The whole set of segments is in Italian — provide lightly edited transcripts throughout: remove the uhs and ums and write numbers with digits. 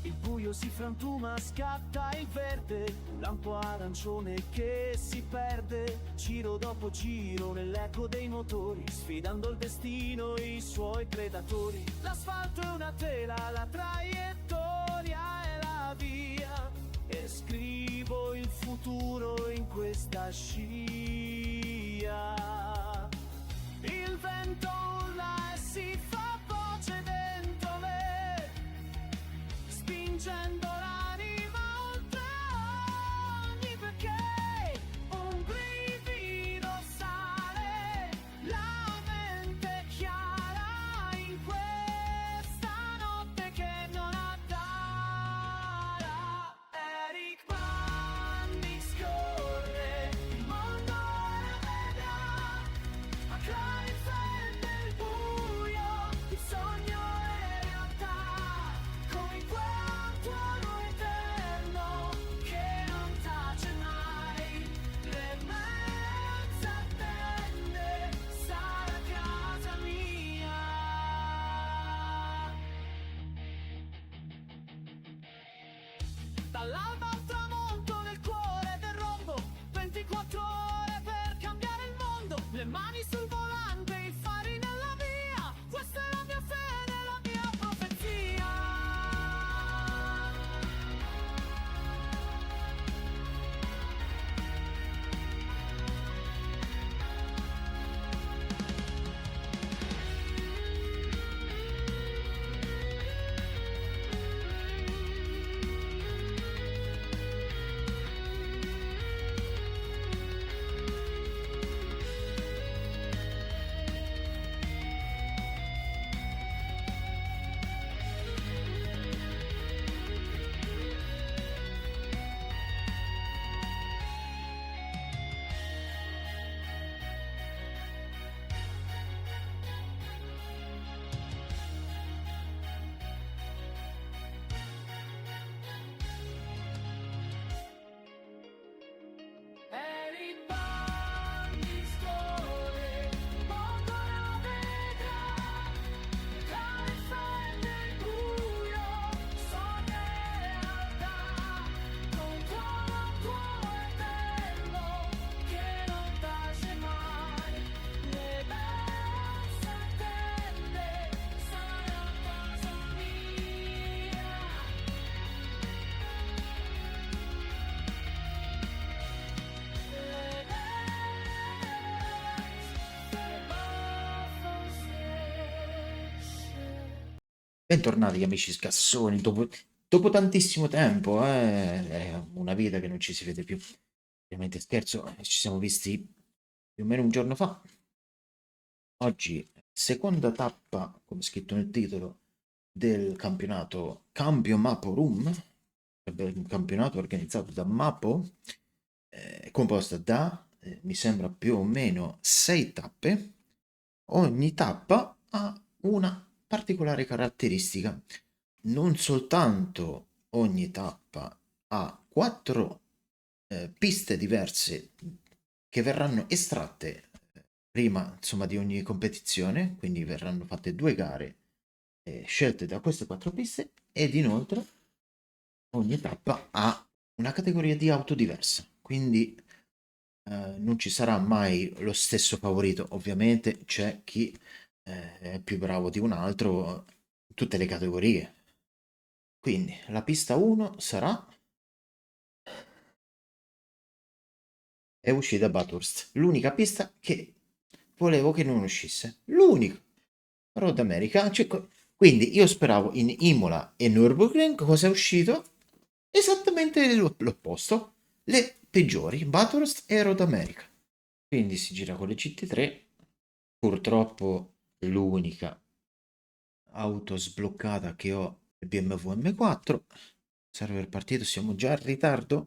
Il buio si frantuma, scatta il verde, lampo arancione che si perde, giro dopo giro nell'eco dei motori, sfidando il destino e i suoi predatori. L'asfalto è una tela, la traiettoria è la via, e scrivo il futuro in questa scia. Il vento urla e si fa voce dentro me, spingendo l'anima oltre ogni perché. Un brivido sale, la mente è chiara in questa notte che non ha tara. Eric Bana scorre, il mondo ora vedrà, a Kleinfeld nel buio, il sogno è realtà, come in quel tuono eterno che non tace mai. Le mezze attende, sarà casa mia. Dall'alba al tramonto nel cuore del rombo, 24 ore per cambiare il mondo. Le mani sul volante, i fari nella via, questa è la mia fede, la mia profezia. Eric Bana scorre, il mondo la vedrà, Kleinfeld nel buio, sogno e realtà, con tuono eterno che non tace mai. Le belle attende, sarà casa mia. Bentornati amici scassoni, dopo tantissimo tempo, è una vita che non ci si vede più. Ovviamente scherzo, ci siamo visti più o meno un giorno fa. Oggi, seconda tappa, come scritto nel titolo, del campionato Cambio Mapo Room, sarebbe un campionato organizzato da Mapo, composta da, mi sembra più o meno 6 tappe. Ogni tappa ha una particolare caratteristica. Non soltanto ogni tappa ha 4 piste diverse che verranno estratte prima, insomma, di ogni competizione, quindi verranno fatte 2 gare scelte da queste 4 piste, ed inoltre ogni tappa ha una categoria di auto diversa, quindi non ci sarà mai lo stesso favorito. Ovviamente c'è chi è più bravo di un altro in tutte le categorie. Quindi la pista 1 sarà, è uscita Bathurst, l'unica pista che volevo che non uscisse, l'unica. Road America, cioè, quindi io speravo in Imola e Nürburgring, cosa è uscito? Esattamente l'opposto, le peggiori, Bathurst e Road America. Quindi si gira con le GT3, purtroppo l'unica auto sbloccata che ho è BMW M4, server partito, siamo già in ritardo,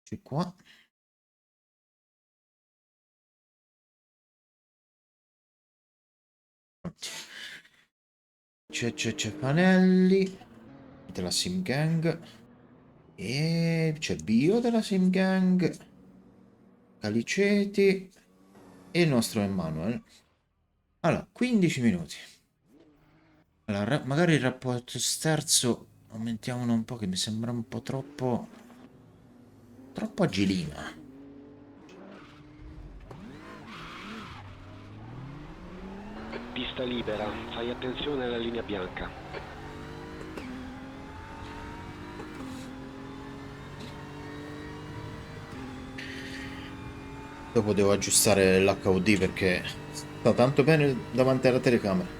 c'è qua. C'è Panelli della Sim Gang e c'è Bio della Sim Gang, Caliceti e il nostro Emanuel. Allora, 15 minuti. Allora, magari il rapporto sterzo aumentiamolo un po', che mi sembra un po' troppo agilina. Pista libera, fai attenzione alla linea bianca. Dopo devo aggiustare l'HUD perché sta tanto bene davanti alla telecamera.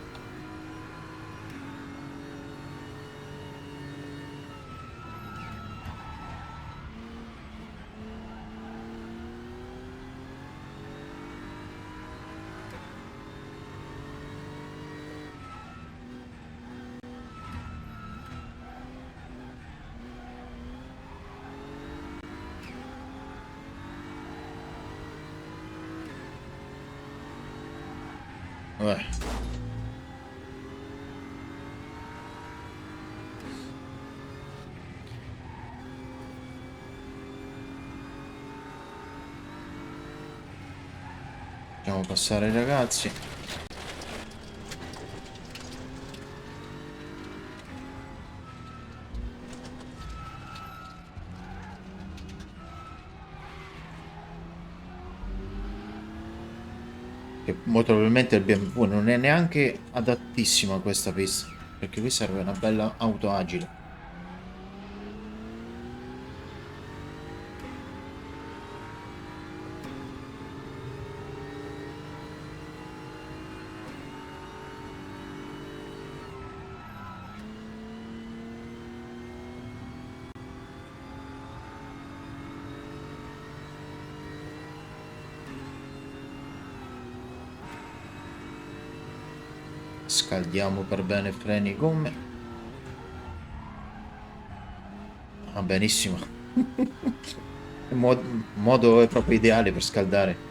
Vabbè. Facciamo passare i ragazzi. Che molto probabilmente il BMW non è neanche adattissimo a questa pista. Perché qui serve una bella auto agile. Scaldiamo per bene freni e gomme. Ah, benissimo. Modo è proprio ideale per scaldare.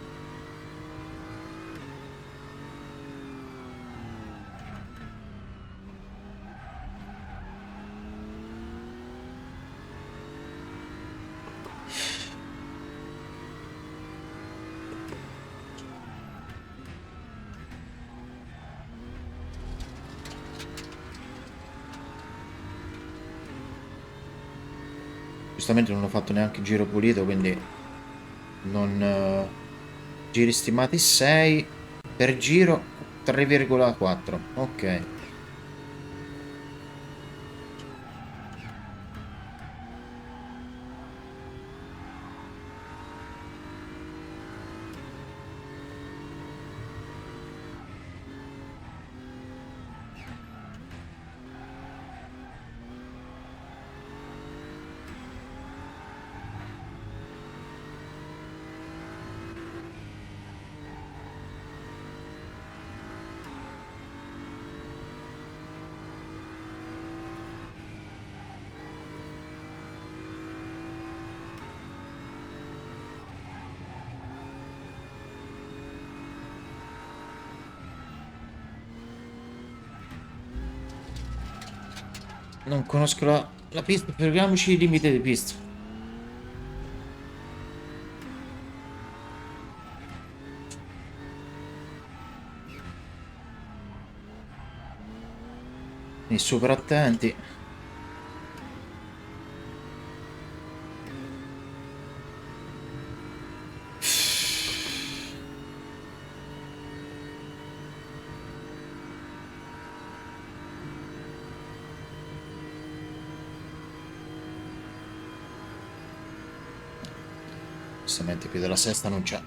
Giustamente non ho fatto neanche il giro pulito, quindi non... giri stimati 6 per giro 3,4. Ok. Non conosco la pista, figuriamoci il limite di pista. Quindi super attenti. Giustamente più della sesta non c'è.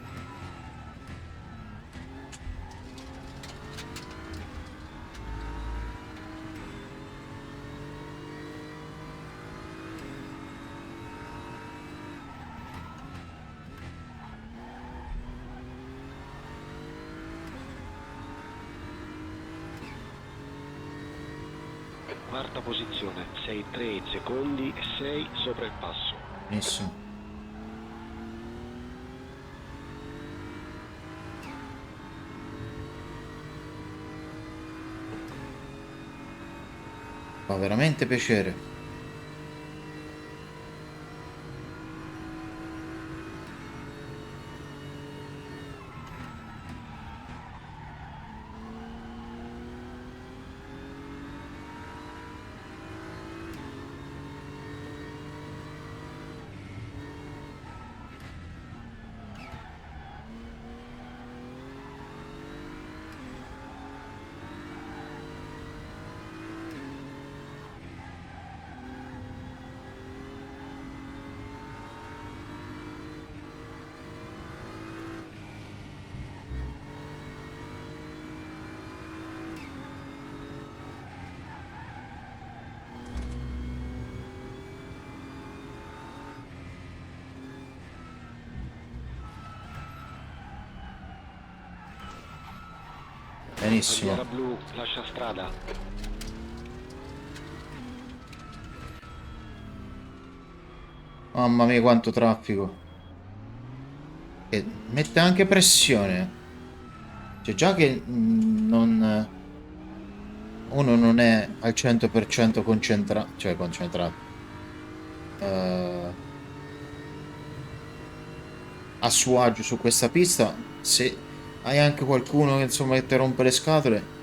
Quarta posizione, sei 3 secondi e 6 sopra il passo. Benissimo. Fa veramente piacere. Benissimo. Bandiera blu, lascia strada. Mamma mia quanto traffico. E mette anche pressione. Cioè già che non... Uno non è al 100% concentrato. Cioè concentrato. A suo agio su questa pista. Se hai anche qualcuno che insomma che ti rompe le scatole.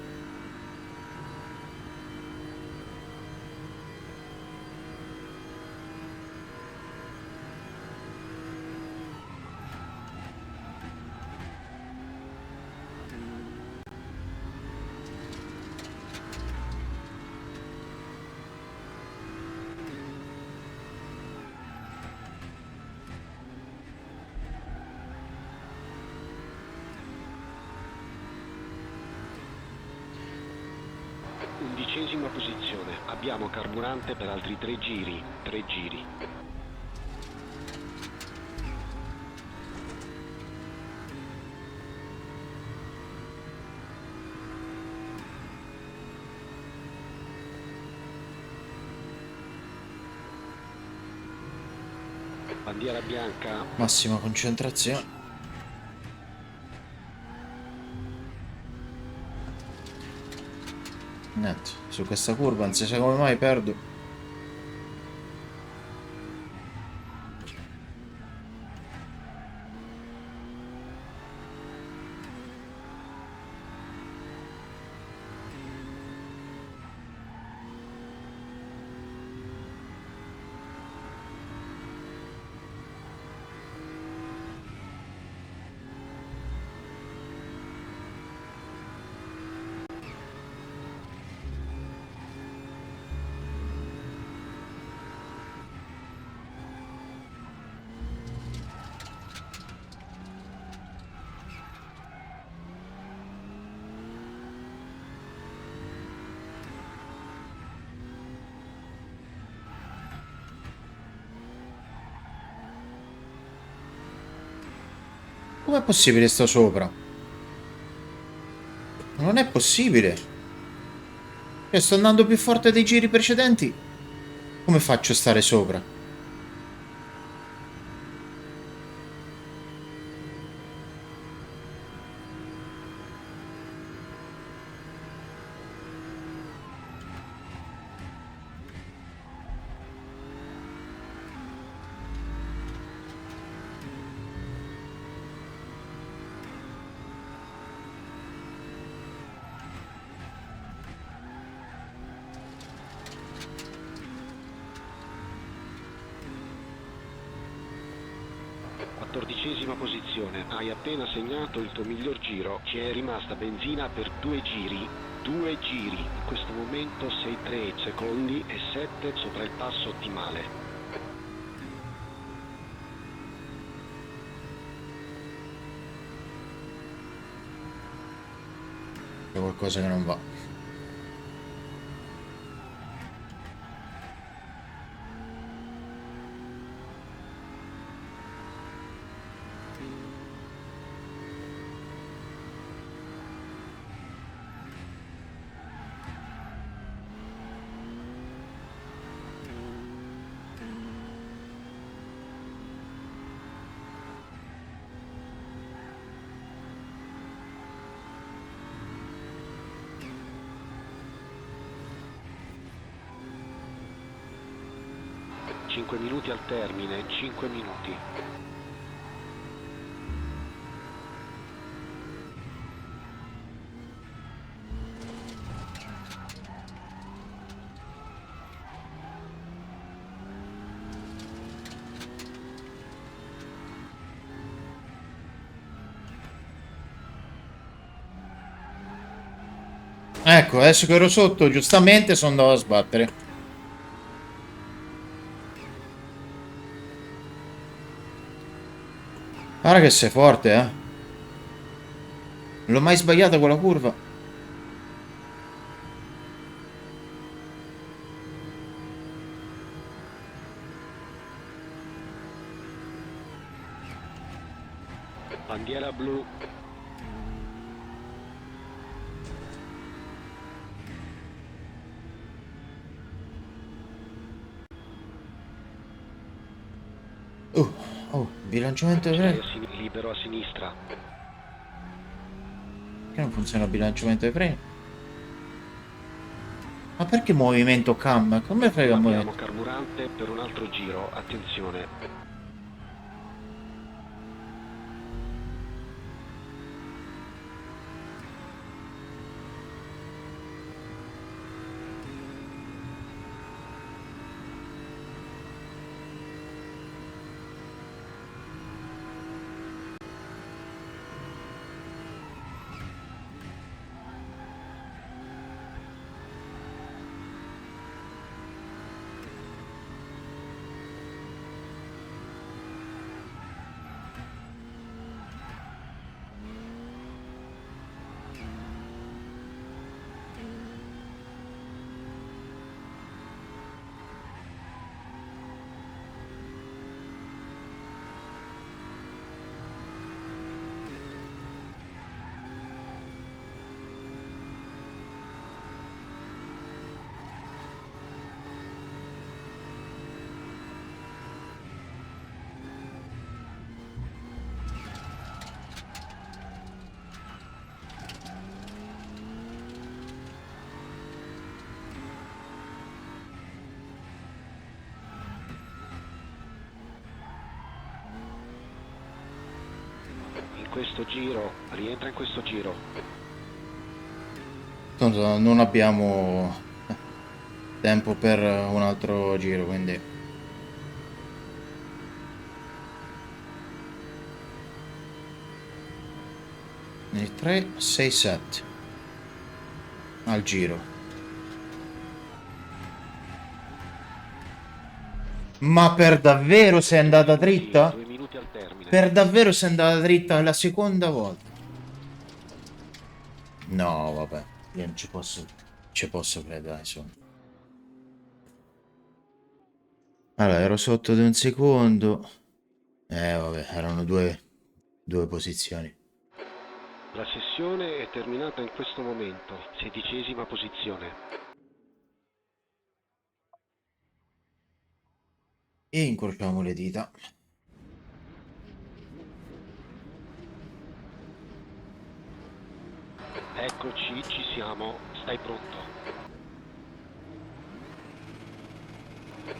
Undicesima posizione. Abbiamo carburante per altri 3 giri. 3 giri. Bandiera bianca. Massima concentrazione. Niente, su questa curva non si sa come mai perdo. Com'è possibile sto sopra? Non è possibile. Cioè, sto andando più forte dei giri precedenti. Come faccio a stare sopra? Quattordicesima posizione. Hai appena segnato il tuo miglior giro. Ci è rimasta benzina per 2 giri. 2 giri. In questo momento sei 3 secondi e 7 sopra il passo ottimale. C'è qualcosa che non va. Cinque minuti al termine. 5 minuti. Ecco, adesso che ero sotto, giustamente sono andato a sbattere. Guarda che sei forte, eh. Non l'ho mai sbagliata quella curva. Bandiera blu. Oh, bilanciamento dei Ce l'hai freni. libero a sinistra. Che non funziona il bilanciamento dei freni? Ma perché movimento cam? Come frega il Abbiamo movimento? carburante per un altro giro, attenzione. In questo giro, rientra in questo giro. Tanto non abbiamo tempo per un altro giro, quindi... Quindi 3, 6, 7 al giro. Ma per davvero sei andata dritta? 2 minuti al termine. Per davvero sei andata dritta la seconda volta? No, vabbè, io non ci posso credere, dai, su. Allora, ero sotto di un secondo. Vabbè, erano due posizioni. La sessione è terminata in questo momento, 16ª posizione. E incrociamo le dita. Eccoci, ci siamo, stai pronto.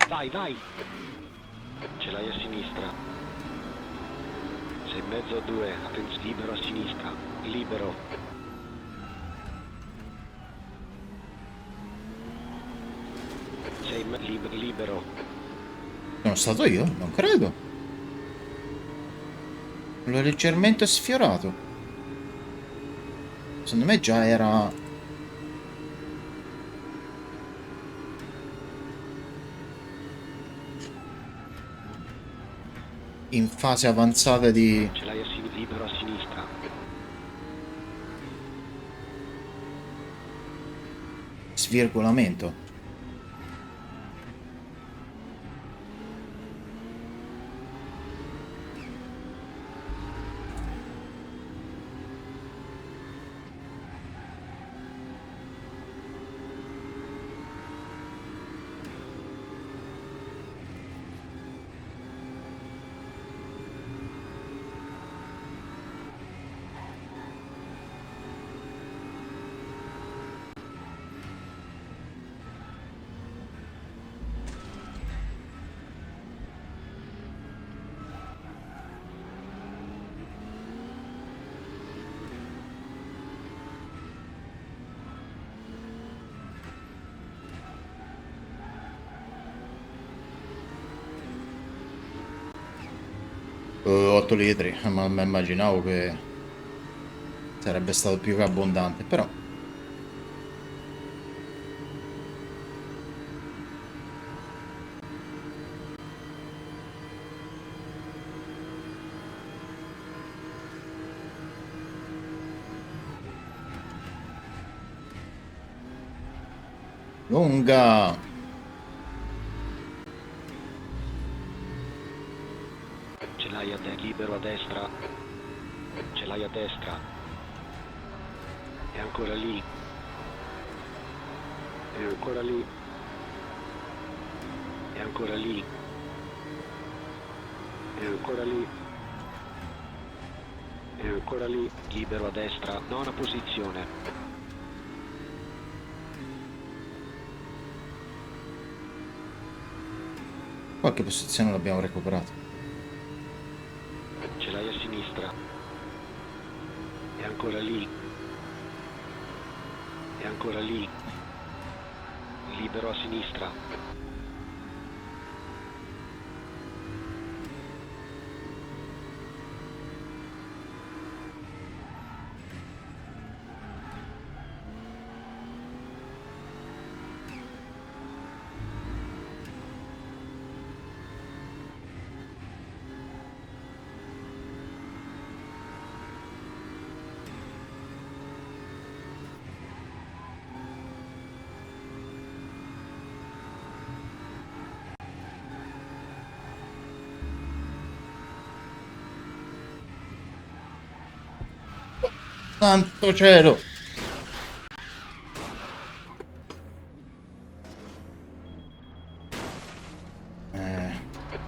Vai, vai! Ce l'hai a sinistra. Sei in mezzo a due, attenzione, libero a sinistra, libero. Sei libero. Sono stato io? Non credo. L'ho leggermente sfiorato. Secondo me già era... in fase avanzata di Ce l'hai a libero a sinistra. svirgolamento. Eh, 8 litri, ma immaginavo che sarebbe stato più che abbondante, però... Lunga! Ce l'hai libero a destra. Ce l'hai a destra. È ancora lì. È ancora lì. È ancora lì. ancora lì. È ancora lì. Libero a destra, nona posizione. Qualche posizione l'abbiamo recuperata. Ce l'hai a sinistra. È ancora lì. È ancora lì. Libero a sinistra. Santo cielo!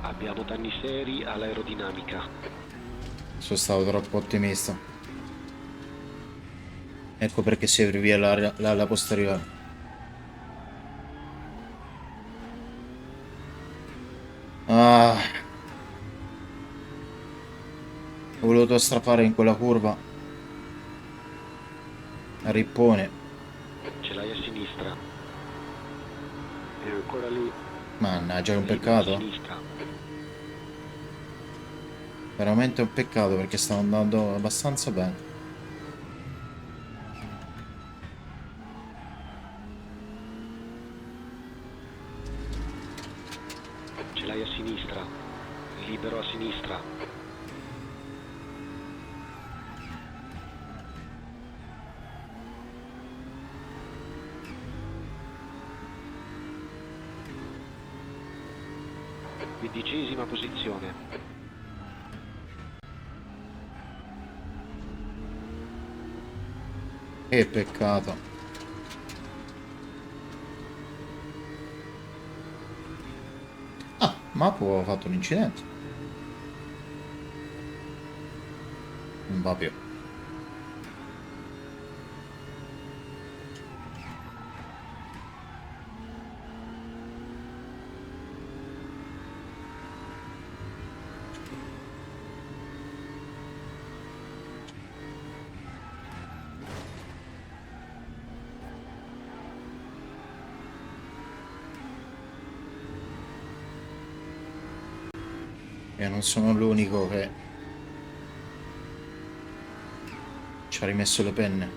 Abbiamo danni seri all'aerodinamica. Sono stato troppo ottimista. Ecco perché si apre via la posteriore. Ah. Ho voluto strafare in quella curva. Rippone. Ce l'hai a sinistra. È ancora lì. Mannaggia, è un Libero a peccato. sinistra. Veramente un peccato perché stavo andando abbastanza bene. Ce l'hai a sinistra. Libero a sinistra. Quindicesima posizione. Che peccato. Ah, Mapo ha fatto un incidente. Non va più. E non sono l'unico che ci ha rimesso le penne.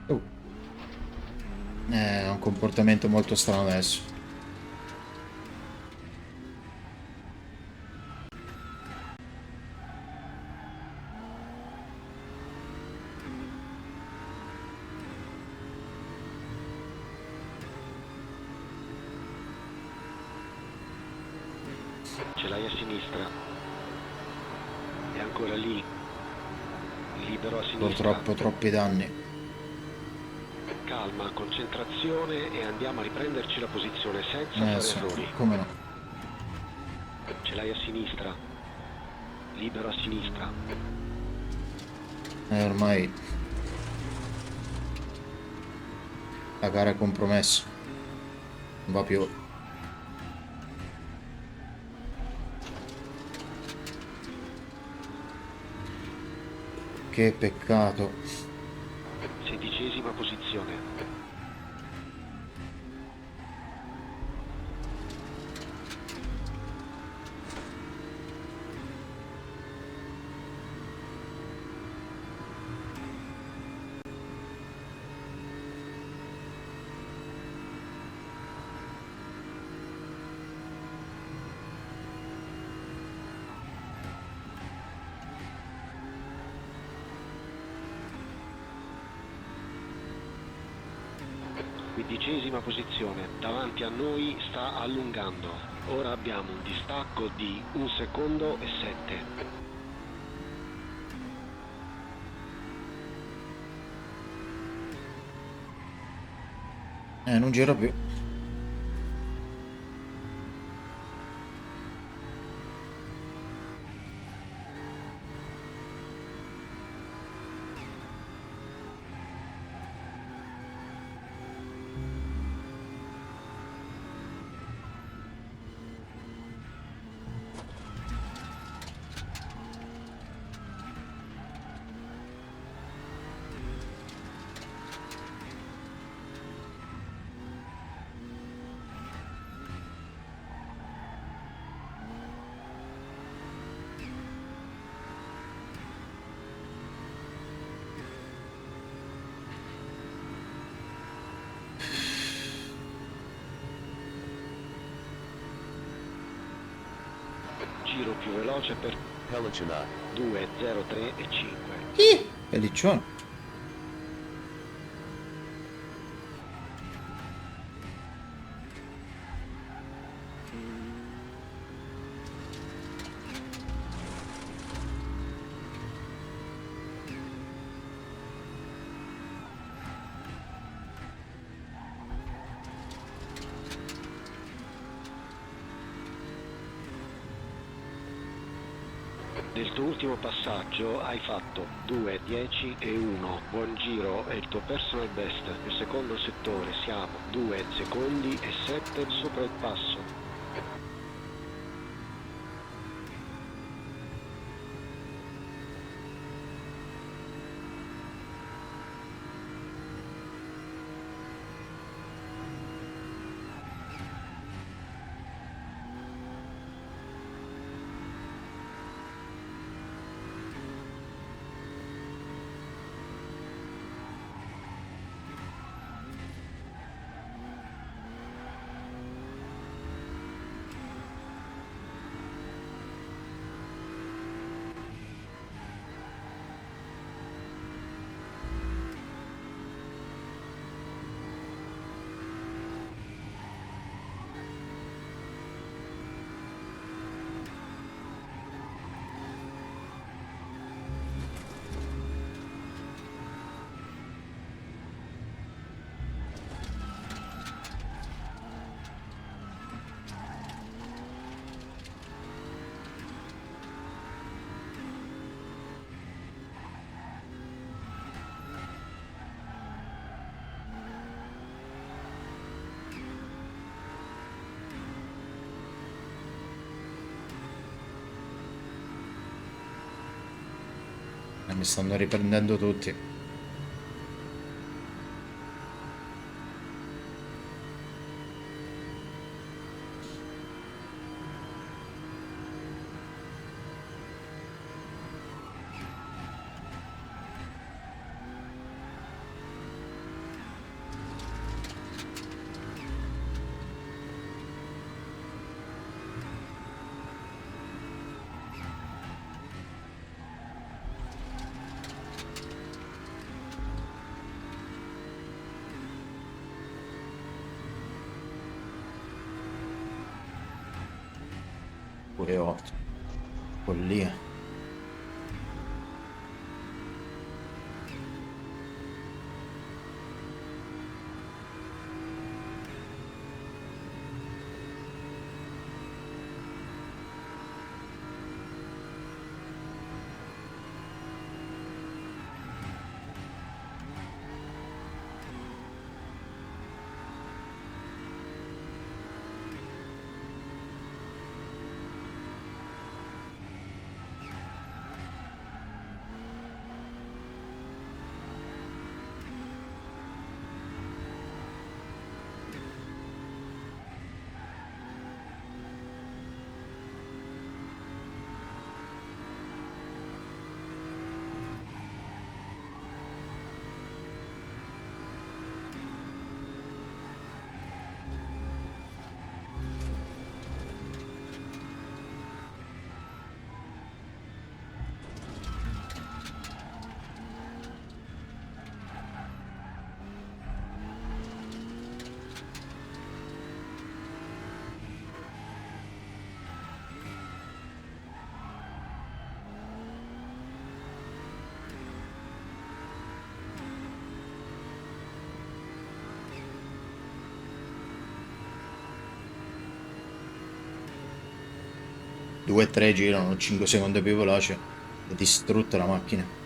Oh. È un comportamento molto strano adesso. Ce l'hai a sinistra. È ancora lì. Libero a sinistra. Purtroppo troppi danni. Calma, concentrazione e andiamo a riprenderci la posizione senza fare Sì, errori. come no. Ce l'hai a sinistra. Libero a sinistra. Ormai la gara è compromessa. Non va più. Che peccato. Sedicesima posizione. 13ª posizione, davanti a noi sta allungando. Ora abbiamo un distacco di 1 secondo e 7. Non giro più. Giro più veloce per Pelicanot. 2, 0, 3 e 5. Pelliccione. Nel tuo ultimo passaggio hai fatto 2, 10 e 1. Buon giro, è il tuo personal best. Nel secondo settore siamo 2 secondi e 7 sopra il passo. Mi stanno riprendendo tutti. Pure 8. Follia. 2-3 girano 5 secondi più veloce, è distrutta la macchina.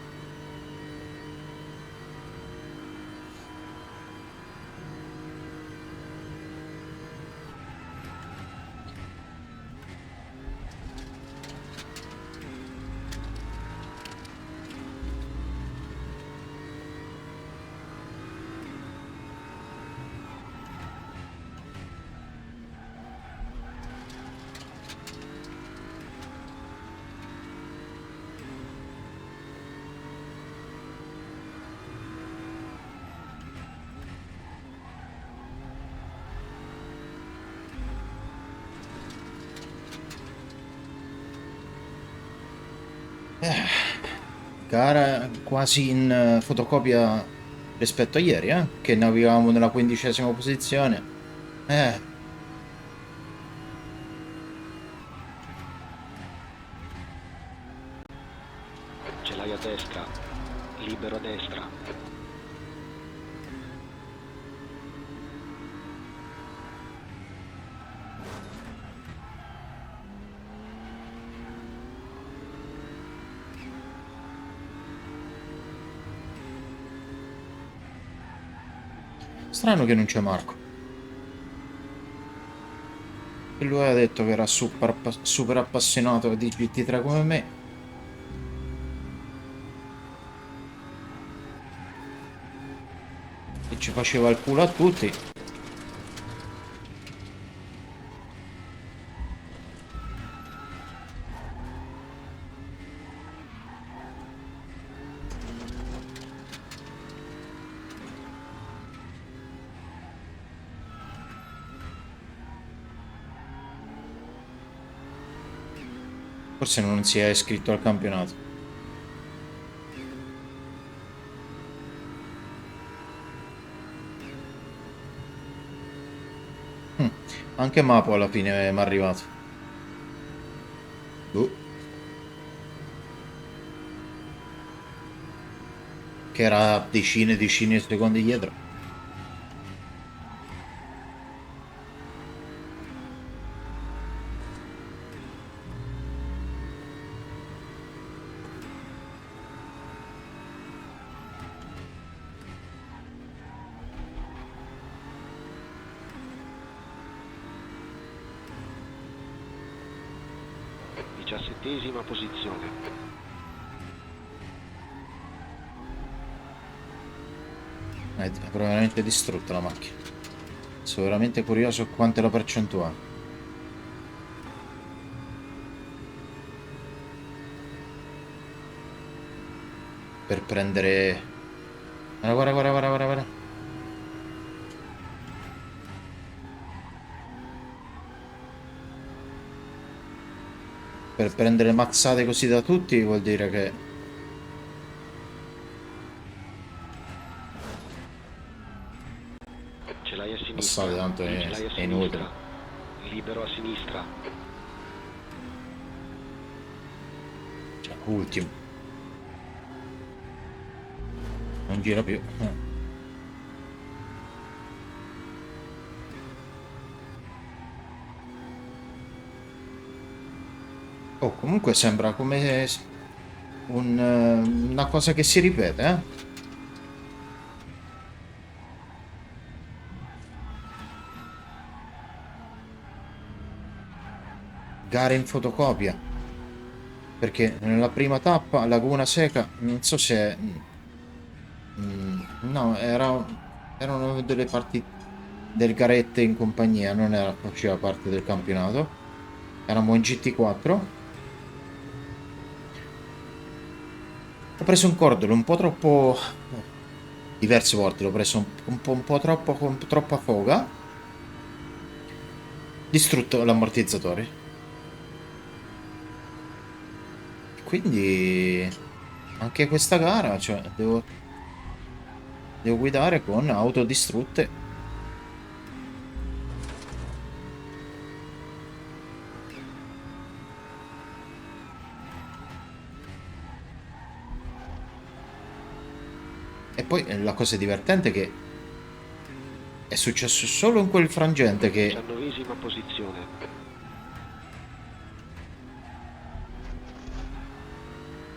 Gara quasi in fotocopia rispetto a ieri, che navigavamo nella 15ª posizione. Ce l'hai a destra, libero a destra. Strano che non c'è Marco. E lui ha detto che era super appassionato di GT3 come me. E ci faceva il culo a tutti. Forse non si è iscritto al campionato. Anche Mapo alla fine mi è arrivato. Che era decine e decine di secondi dietro. Diciassettesima posizione. È veramente distrutta la macchina. Sono veramente curioso quanto è la percentuale. Per prendere... Guarda. Per prendere mazzate così da tutti vuol dire che... Ce l'hai a sinistra. Passate tanto è inutile. Libero a sinistra. Cioè, ultimo. Non gira più. Oh, comunque sembra come una cosa che si ripete, Gare in fotocopia. Perché nella prima tappa, Laguna Seca, non so se... no, erano delle parti delle garette in compagnia, non era, faceva parte del campionato. Eravamo in GT4. Ho preso un cordolo un po' troppo... diverse volte l'ho preso un po' troppo, con troppa foga. Distrutto l'ammortizzatore. Quindi anche questa gara, cioè, devo guidare con auto distrutte. E poi la cosa divertente è che è successo solo in quel frangente che... 19ª posizione.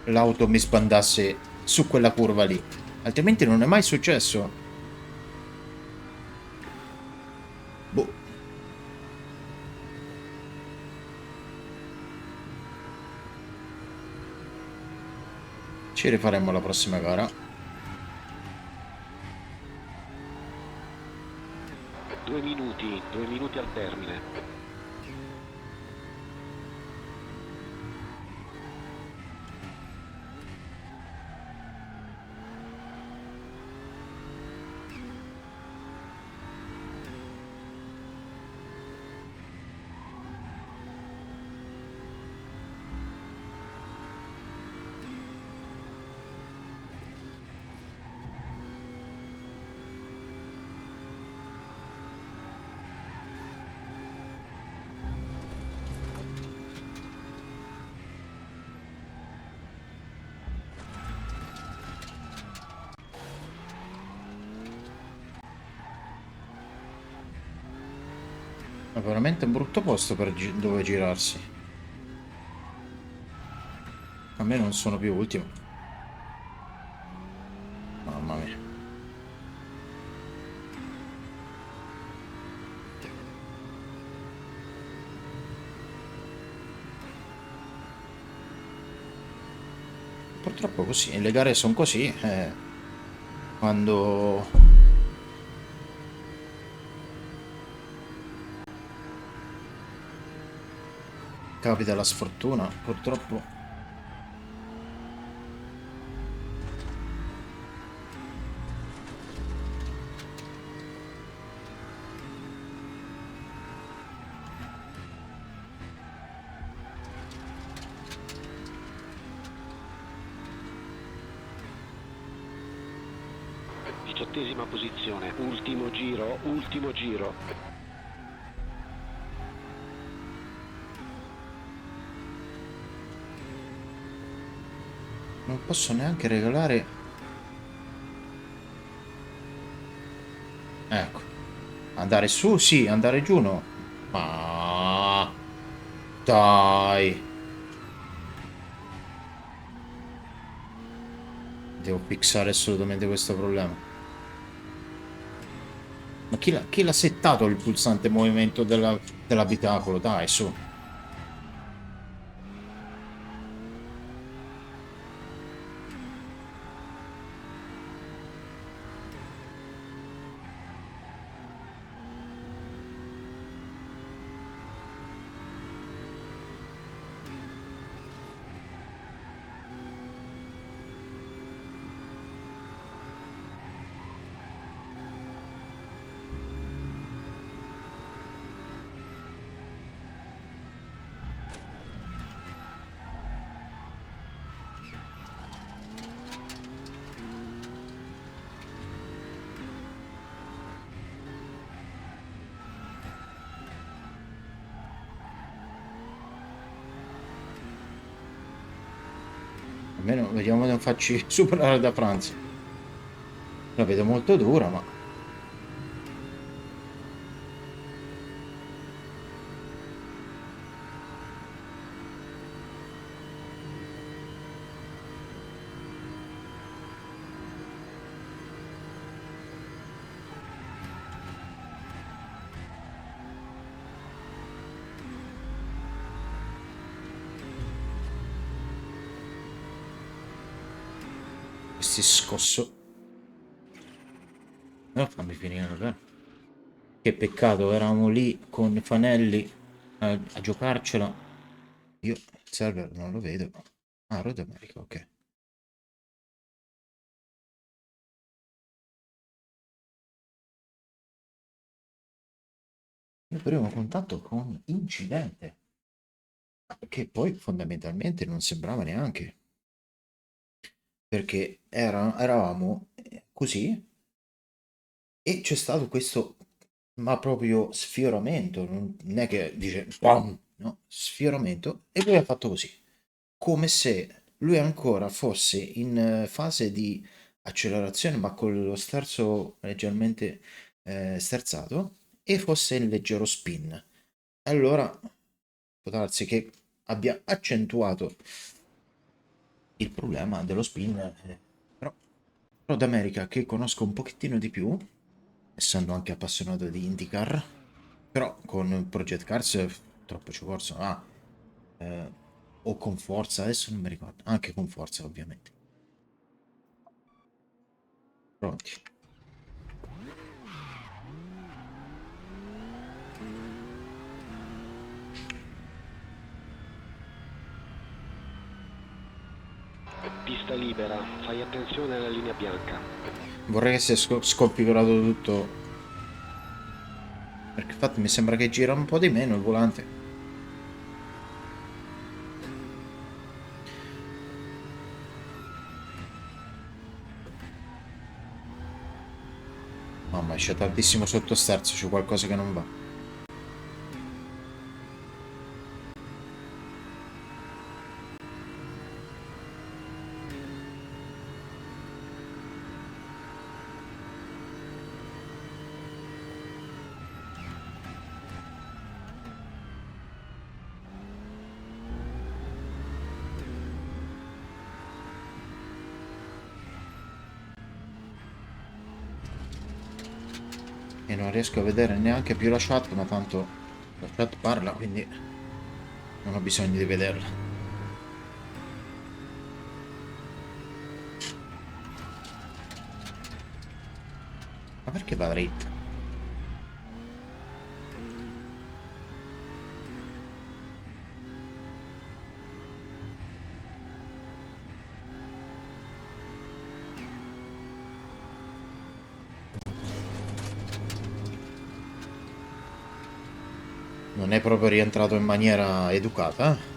l'auto mi sbandasse su quella curva lì. Altrimenti non è mai successo. Boh. Ci rifaremo la prossima gara. 2 minuti al termine. È veramente un brutto posto per dove girarsi. A me non sono più ultimo. Mamma mia. Purtroppo così, le gare sono così. Quando capita la sfortuna, purtroppo. Diciottesima posizione, ultimo giro, ultimo giro. Non posso neanche regalare. Ecco. Andare su, sì, andare giù no. Ma dai. Devo fissare assolutamente questo problema. Ma chi l'ha settato il pulsante movimento dell'abitacolo? Dai, su. Almeno vediamo di non farci superare da Franza. La vedo molto dura, ma questi scosso. No, fammi finire, vabbè. Che peccato, eravamo lì con Fanelli a giocarcela. Io il server non lo vedo. Ah, Road America, ok. Il primo contatto con incidente, che poi fondamentalmente non sembrava neanche, perché eravamo così e c'è stato questo, ma proprio sfioramento, non è che dice, "Pam", no, sfioramento, e lui ha fatto così, come se lui ancora fosse in fase di accelerazione, ma con lo sterzo leggermente sterzato, e fosse in leggero spin. Allora può darsi che abbia accentuato il problema dello spin, però Road America, che conosco un pochettino di più, essendo anche appassionato di IndyCar, però con Project Cars troppo ci corso. Eh, o con Forza, adesso non mi ricordo. Anche con Forza, ovviamente. Pronti. Pista libera, fai attenzione alla linea bianca. Vorrei che sia sconfigurato tutto. Perché infatti mi sembra che gira un po' di meno il volante. Mamma, c'è tantissimo sottosterzo, c'è qualcosa che non va. E non riesco a vedere neanche più la chat, ma tanto la chat parla, quindi non ho bisogno di vederla. Ma perché va dritta? Non è proprio rientrato in maniera educata, eh?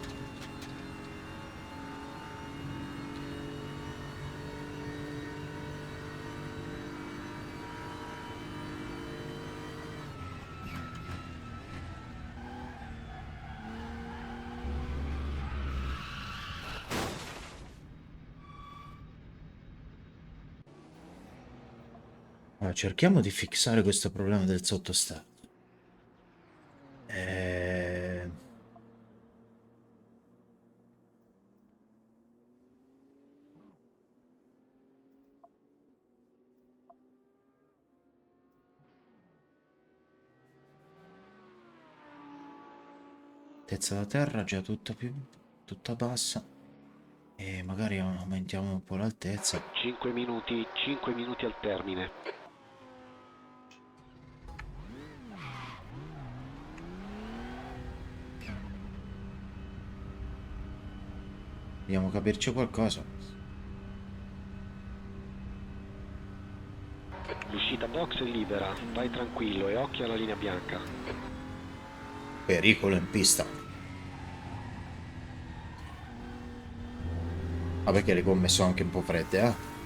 Allora, cerchiamo di fissare questo problema del sottosterzo. Eh... Altezza da terra già tutta bassa. E magari aumentiamo un po' l'altezza. 5 minuti al termine. Vediamo capirci qualcosa. L'uscita box è libera, vai tranquillo e occhio alla linea bianca. Pericolo in pista. Ah, perché le gomme sono anche un po' fredde, eh?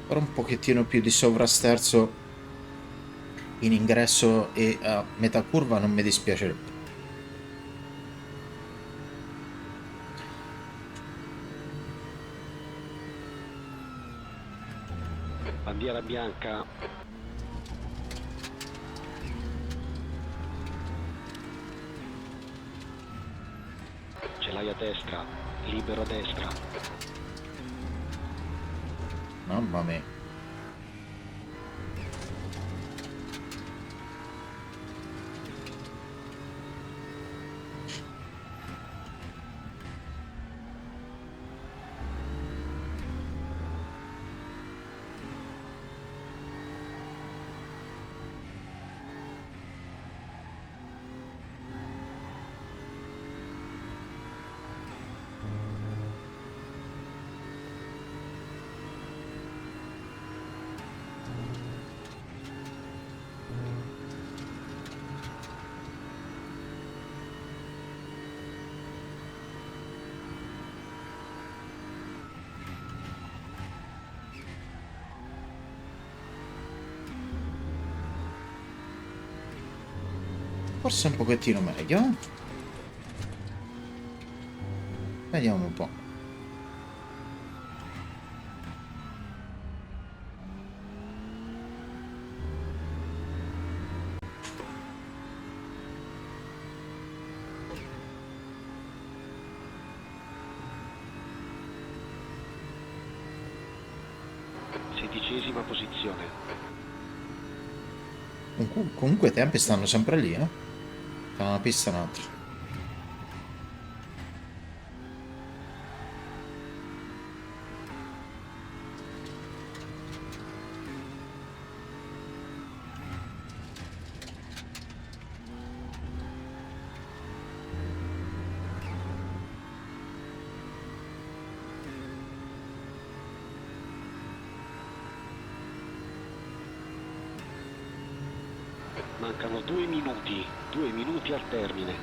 Però un pochettino più di sovrasterzo in ingresso e a metà curva non mi dispiacerebbe. Bandiera bianca. Ce l'hai a destra, libero a destra. Mamma mia. Forse un pochettino meglio, eh? Vediamo un po'. 16ª posizione. Comunque i tempi stanno sempre lì, eh? Tra una pista e un'altra. Mancano 2 minuti al termine.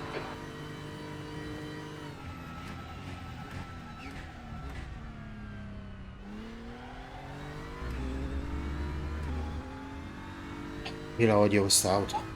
Io la odio quest'auto.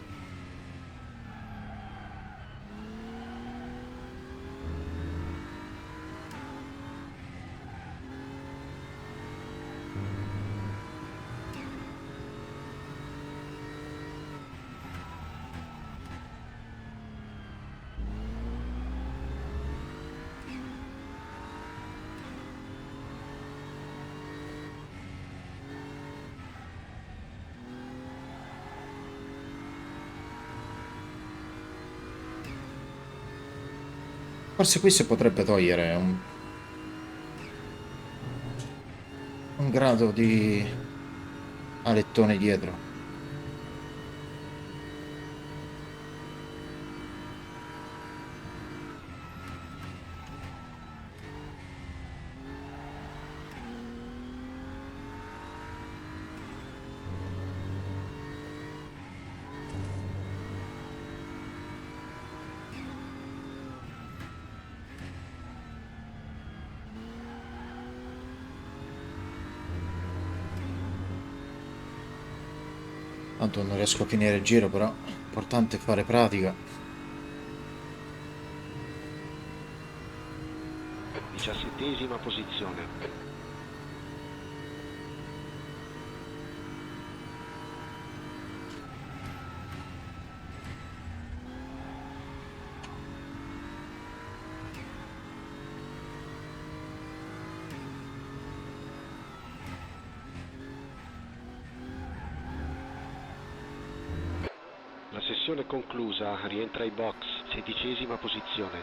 Forse qui si potrebbe togliere un grado di alettone dietro. Tanto non riesco a finire il giro, però l'importante è fare pratica. 17ª posizione. La sessione conclusa, rientra ai box, 16ª posizione.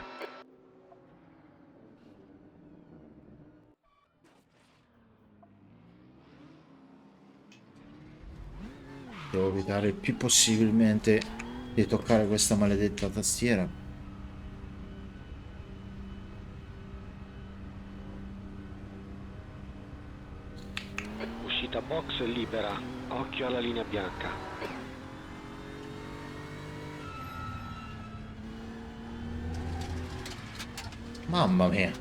Devo evitare il più possibilmente di toccare questa maledetta tastiera. Uscita box libera, occhio alla linea bianca. Mamma mia.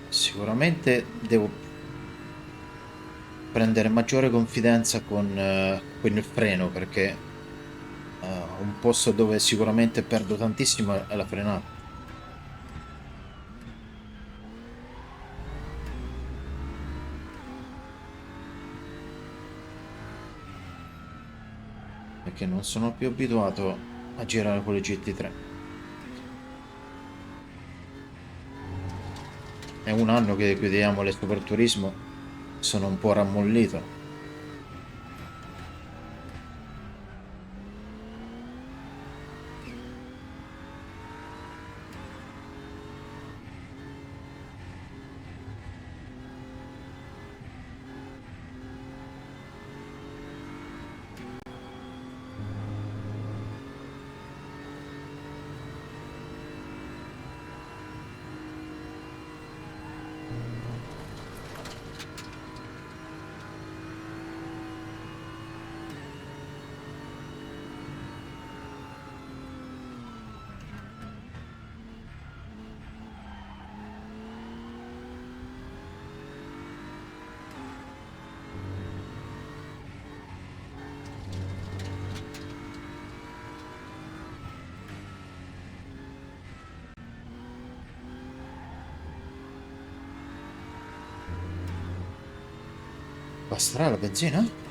Sicuramente devo prendere maggiore confidenza con il freno, perché un posto dove sicuramente perdo tantissimo è la frenata. Perché non sono più abituato a girare con le GT3. È un anno che guidiamo le Super Turismo, sono un po' rammollito. Basterà la benzina?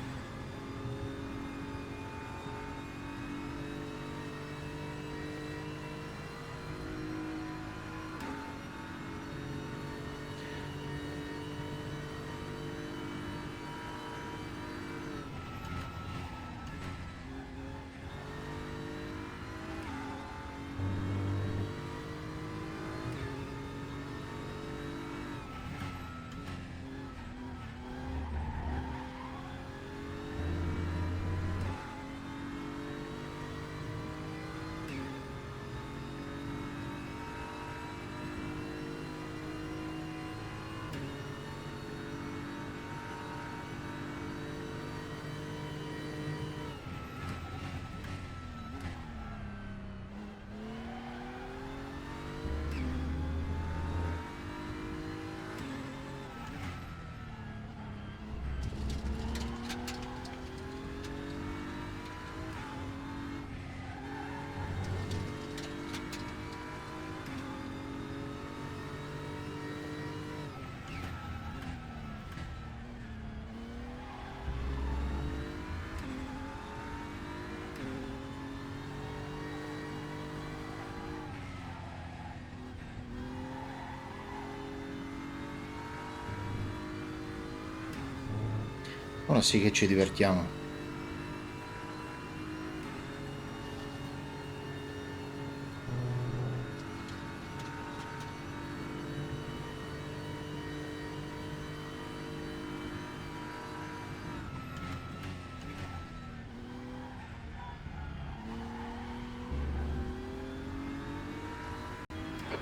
Ora sì che ci divertiamo.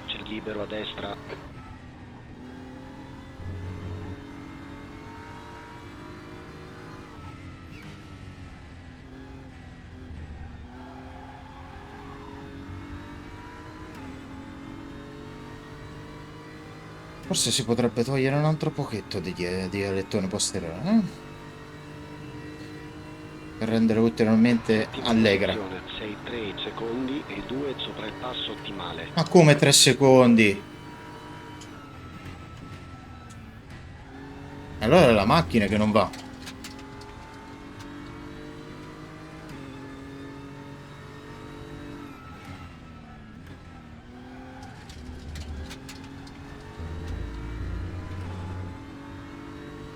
C'è libero a destra. Forse si potrebbe togliere un altro pochetto di alettone posteriore, eh? Per rendere ulteriormente Ottima allegra. posizione, 6-3 secondi e 2 sopra il passo ottimale. Ma come 3 secondi? Allora è la macchina che non va.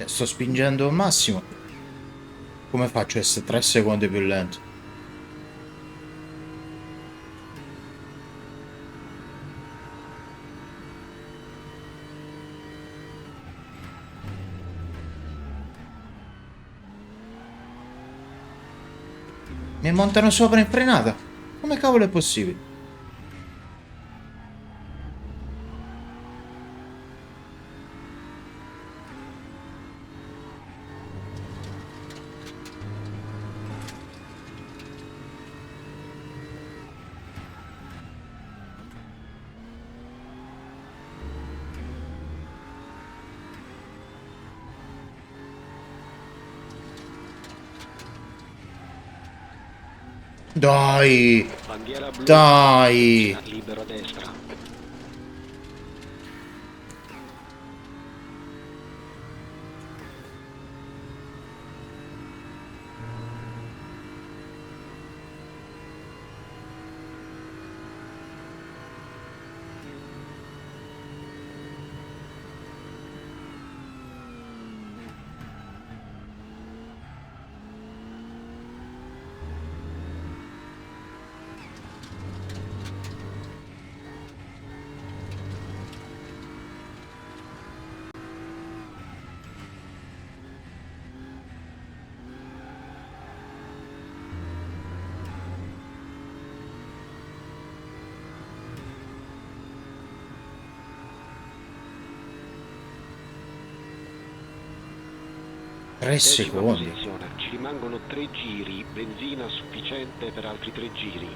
Sto spingendo al massimo. Come faccio a essere 3 secondi più lento? Mi montano sopra in frenata. Come cavolo è possibile? Dai! Bandiera blu. Dai! Libero a destra. Tre Decima secondi. posizione, ci rimangono 3 giri, benzina sufficiente per altri 3 giri.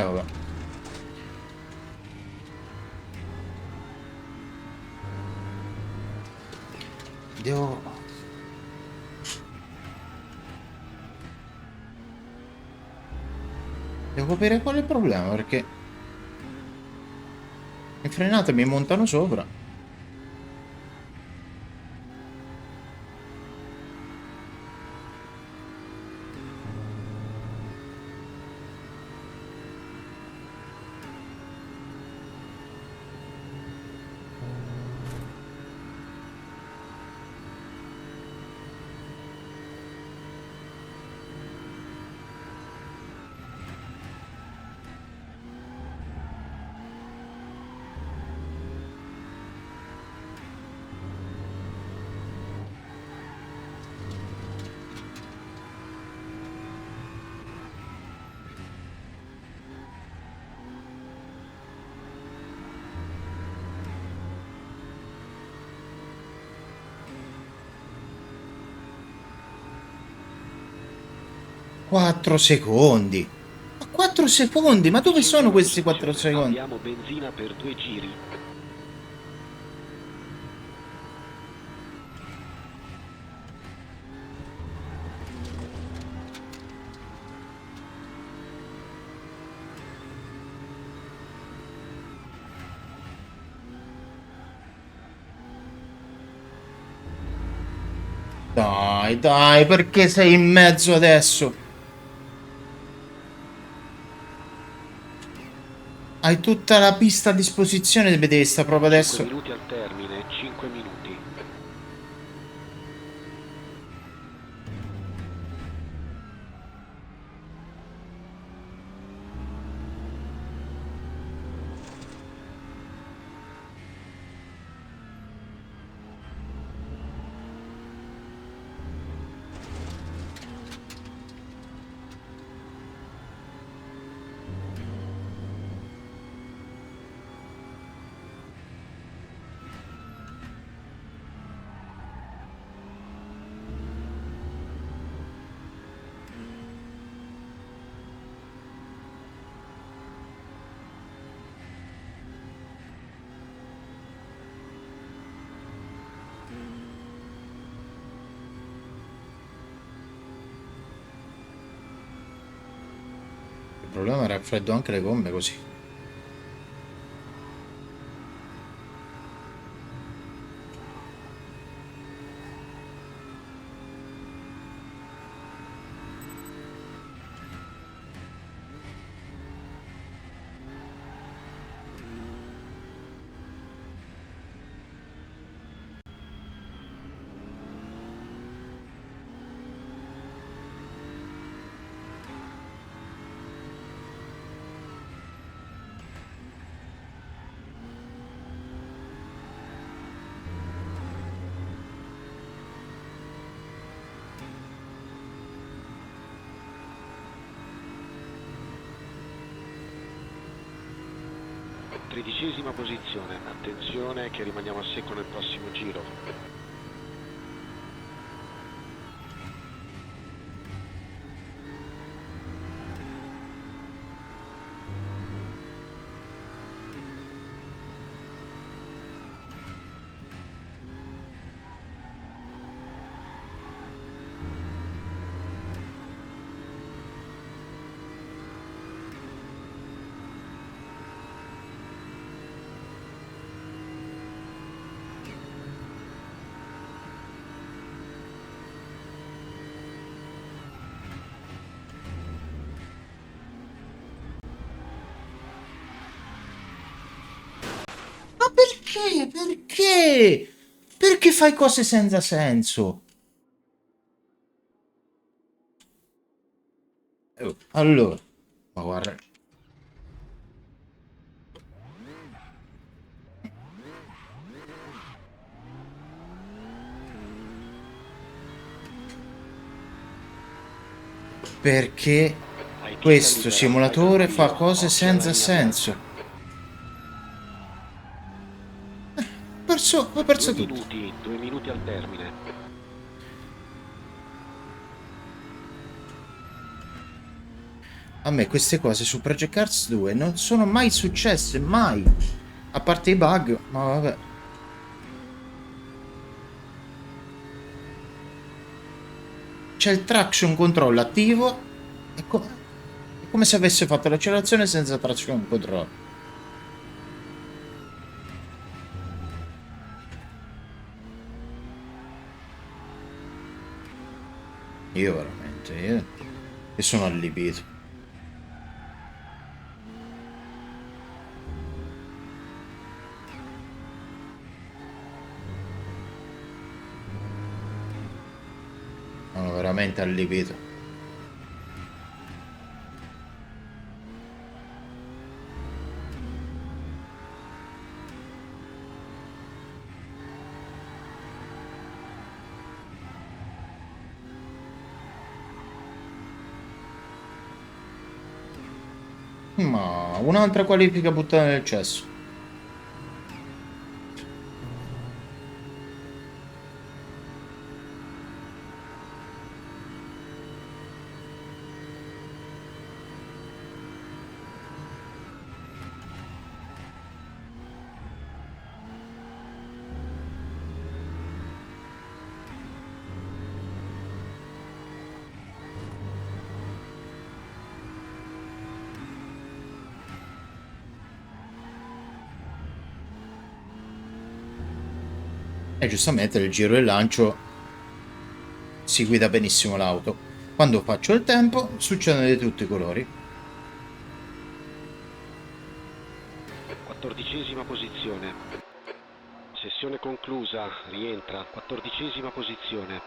Vabbè. Devo... Devo capire qual è il problema, perché in frenata mi montano sopra. Quattro secondi. Ma 4 secondi? Ma dove sono questi 4 secondi? Abbiamo benzina per 2 giri. Dai, dai, perché sei in mezzo adesso? Hai tutta la pista a disposizione, devi stare proprio 5 adesso. minuti al termine, 5 minuti. Il problema era raffreddo anche le gomme così. Tredicesima posizione, attenzione che rimaniamo a secco nel prossimo giro. Ma perché? Perché? Perché fai cose senza senso? Allora, ma guarda. Perché Hai pista questo libera, vai simulatore fa tranquillo, cose occhio alla senza linea senso. aperta. Ho perso tutto. 2 minuti al termine. A me queste cose su Project Cars 2 non sono mai successe, mai. A parte i bug, ma vabbè. C'è il traction control attivo. È come se avesse fatto l'accelerazione senza traction control. Io veramente, io sono allibito. Sono veramente allibito. Ma un'altra qualifica buttata nel cesso. E giustamente nel giro e lancio si guida benissimo l'auto. Quando faccio il tempo succedono di tutti i colori. 14ª posizione. Sessione conclusa, rientra, 14ª posizione.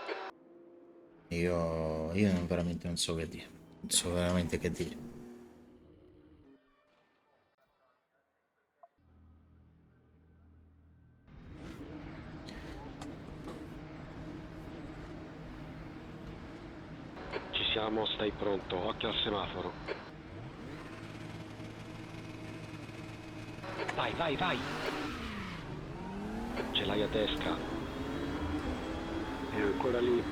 Io veramente non so che dire. Non so veramente che dire. Ci siamo, stai pronto, occhio al semaforo. Vai, vai, vai! Ce l'hai a destra. E ancora lì.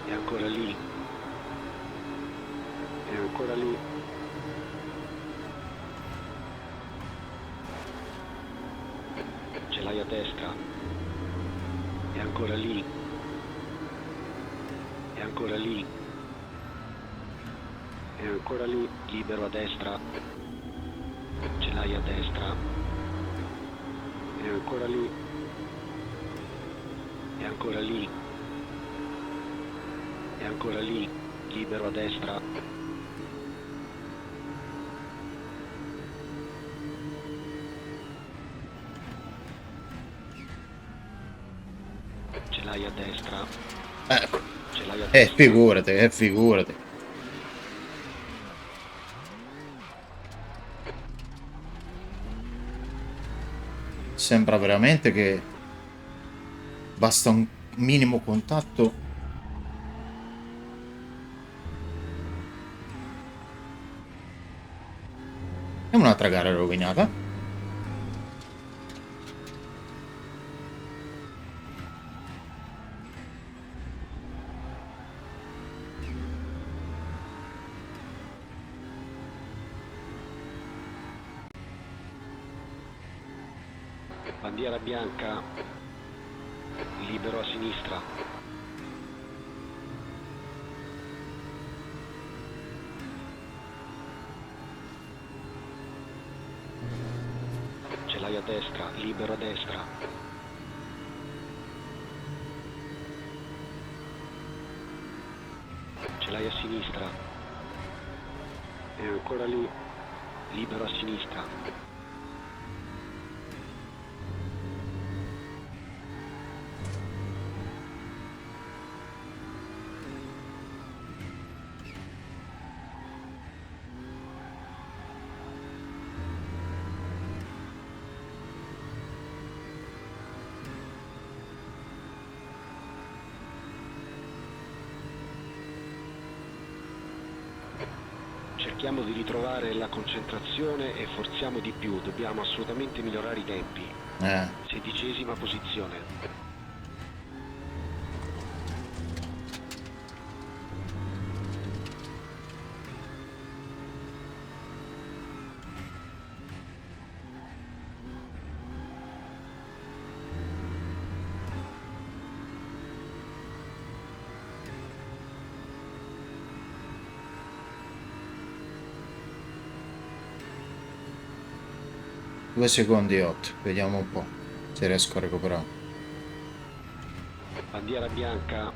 E ancora lì. E ancora lì. Ce l'hai a destra. E ancora lì. E ancora lì. E ancora lì, libero a destra. Ce l'hai a destra. E ancora lì. E ancora lì. E ancora lì, libero a destra. Ce l'hai a destra. Ecco. Ce l'hai a destra. Figurati, figurati. Sembra veramente che basta un minimo contatto. E un'altra gara rovinata. Bandiera bianca, libero a sinistra. Ce l'hai a destra, libero a destra. Ce l'hai a sinistra. E ancora lì, libero a sinistra. Cerchiamo di ritrovare la concentrazione e forziamo di più, dobbiamo assolutamente migliorare i tempi. 16ª posizione. 2 secondi e 8. Vediamo un po' se riesco a recuperare. Bandiera bianca.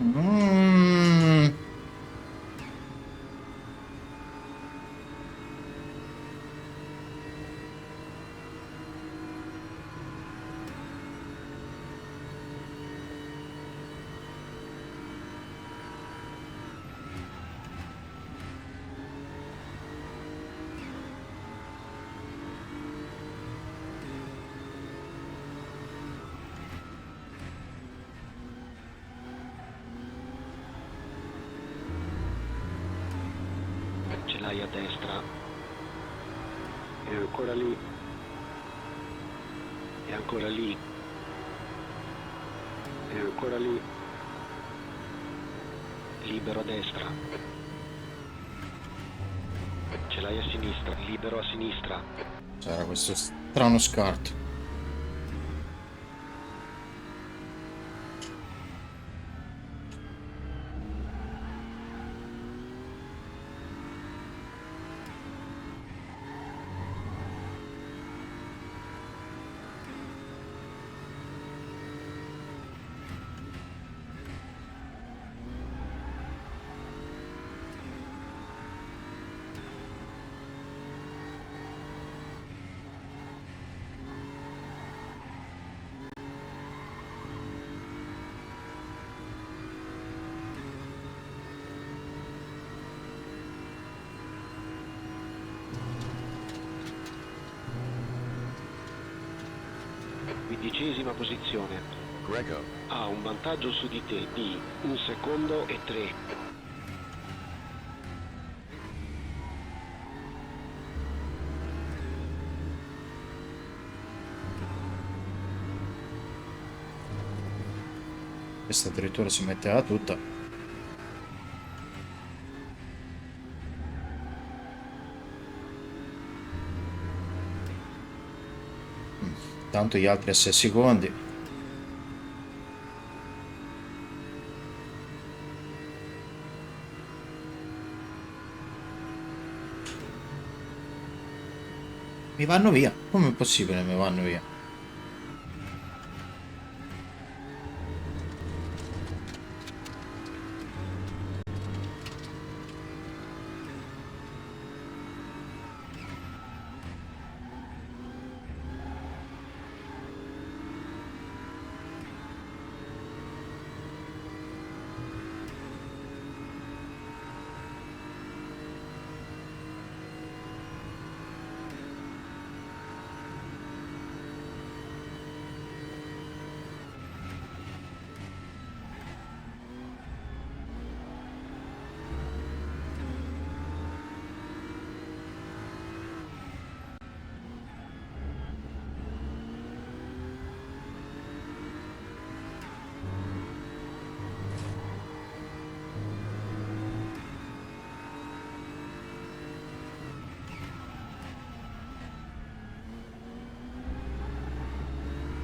Mm. Ce l'hai a destra. E ancora lì. E ancora lì. E ancora lì. Libero a destra. Ce l'hai a sinistra. Libero a sinistra. C'era questo strano scarto. Quindicesima posizione. Grego, Ha un vantaggio su di te di 1 secondo e 3. Questa addirittura si metteva tutta. Tanto gli altri a 6 secondi. Mi vanno via. Come è possibile mi vanno via?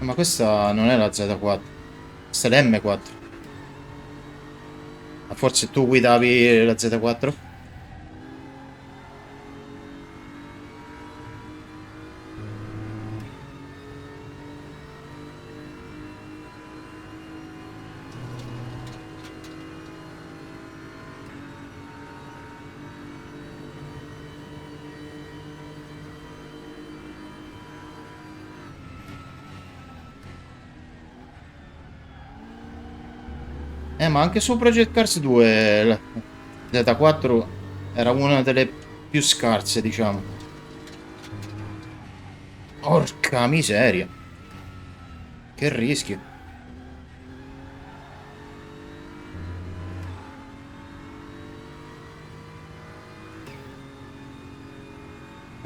Ma questa non è la Z4, questa è l'M4. Ma forse tu guidavi la Z4? Ma anche su Project Cars 2 la Z4 era una delle più scarse, diciamo. Porca miseria. Che rischio.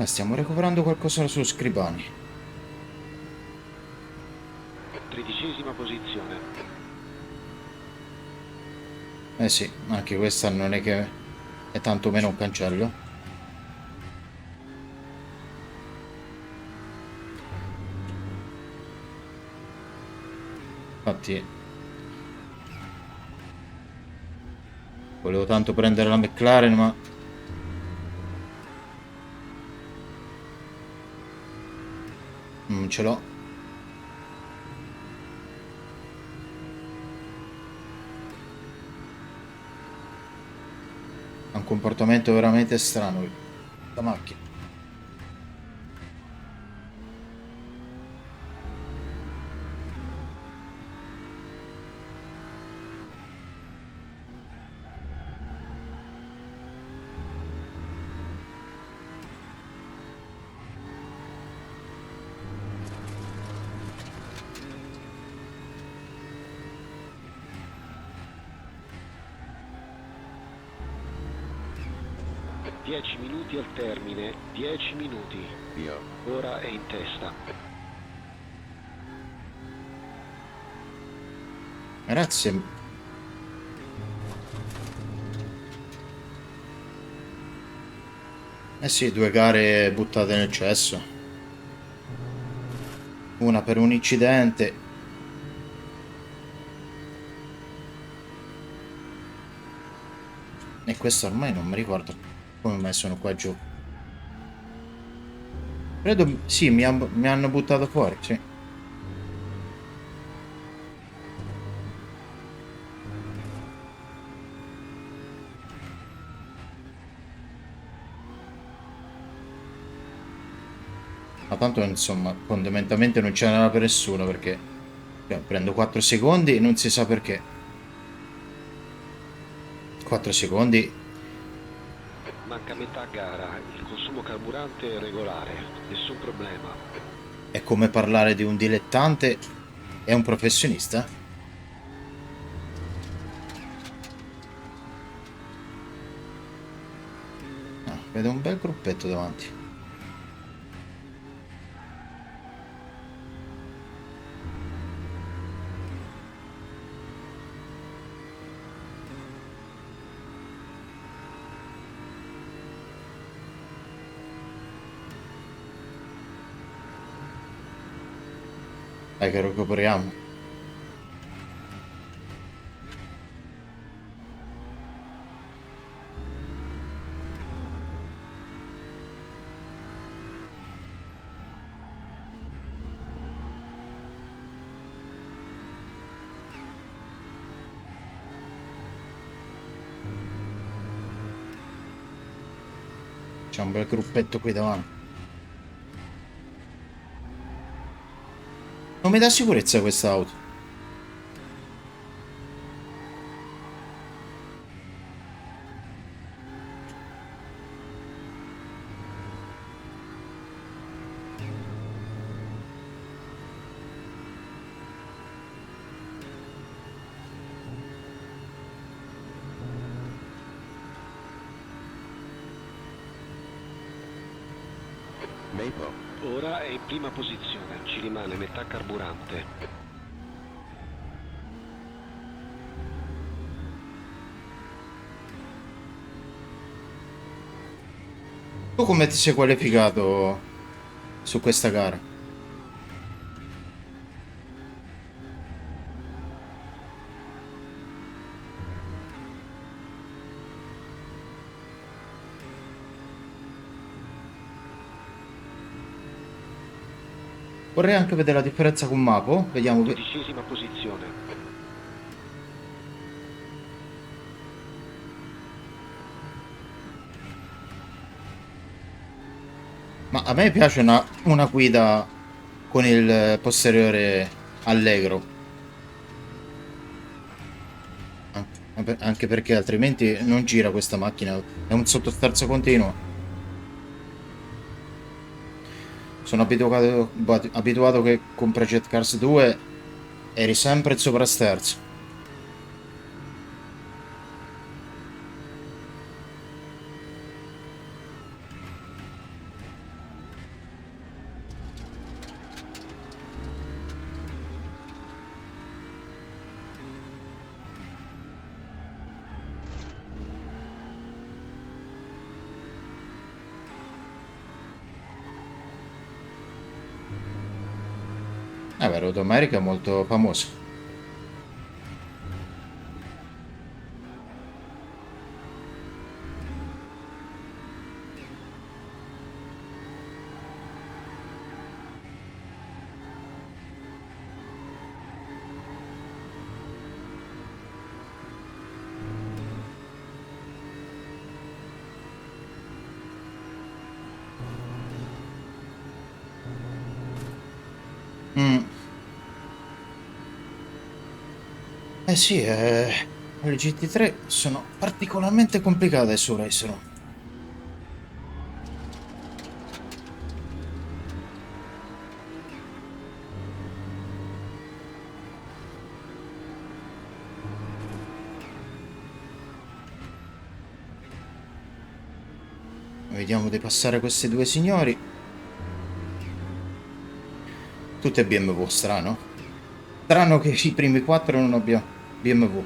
Stiamo recuperando qualcosa su scrivani. 13ª posizione. Eh sì, anche questa non è che è tanto meno un cancello. Infatti volevo tanto prendere la McLaren, ma non ce l'ho. Ha un comportamento veramente strano la macchina. Dieci minuti al termine, 10 minuti. Ora è in testa. Grazie. Eh sì, 2 gare buttate nel cesso. Una per un incidente. E questo ormai non mi ricordo come mai sono qua giù. Credo, sì, mi hanno buttato fuori, sì. Ma tanto, insomma, fondamentalmente non c'è nada per nessuno, perché prendo 4 secondi e non si sa perché. 4 secondi. Manca metà gara, il consumo carburante è regolare, nessun problema. È come parlare di un dilettante e un professionista? Ah, vedo un bel gruppetto davanti. Dai che recuperiamo. C'è un bel gruppetto qui davanti. Non mi dà sicurezza questa auto. Ora è in prima posizione, ci rimane metà carburante. Tu come ti sei qualificato su questa gara? Vorrei anche vedere la differenza con Mapo. Vediamo che... 12ª posizione. Ma a me piace una guida con il posteriore allegro. Anche perché altrimenti non gira questa macchina, è un sottosterzo continuo. Sono abituato che con Project Cars 2 eri sempre il sovrasterzo. Vabbè, Road America è molto famoso. Mm. Eh sì, le GT3 sono particolarmente complicate su Racero. Vediamo di passare questi due signori. Tutte BMW, strano. Strano che i primi quattro non abbiano BMW.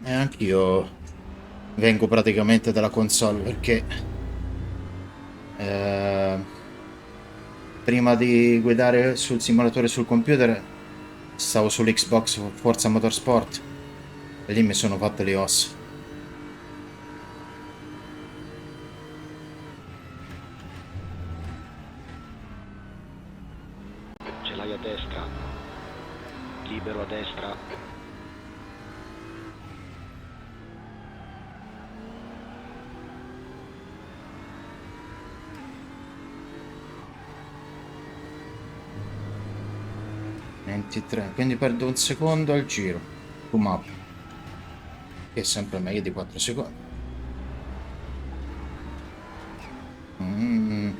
E anch'io vengo praticamente dalla console perché eh, prima di guidare sul simulatore sul computer stavo sull'Xbox Forza Motorsport e lì mi sono fatte le ossa. Ce l'hai a destra. Libero a destra. Quindi perdo un secondo al giro su map, che è sempre meglio di 4 secondi. Mm.